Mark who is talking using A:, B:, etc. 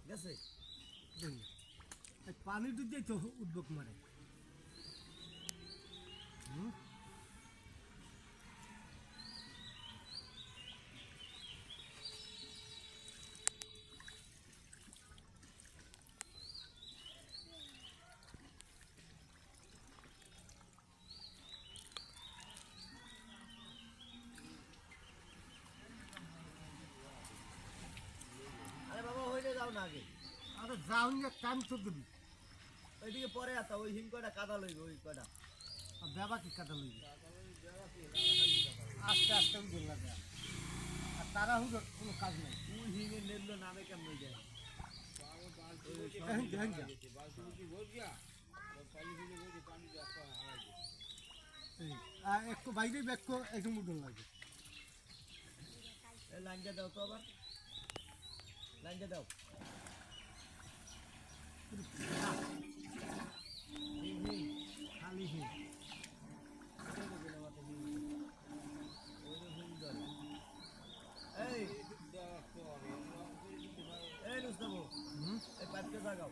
A: গেছে
B: পানি দুধেই তো উদ্যোগ মারে
A: আরে বাবা হইলে যাও না আগে
B: আরে যাও না কাম তো দিবি
A: ওইদিকে পরে আসা ওই হিম কয়টা কাদা লইবে ওই কয়টা
B: আর দেবা কি কাটা লইবে আস্তে আস্তে উদ্যোগ লাগে আর তারা হুজুর কোনো কাজ নাই
A: ওই হিমে নেবলো নামে কেমন যায়
B: একটু বাইরে ব্যাক একটু উদ্যোগ লাগে
A: এই লাইনটা দাও তো আবার লাইনটা দাও হিম হিম
B: খালি হিম
A: এই এই নুস্তাবো এই পাইপটা জাগাও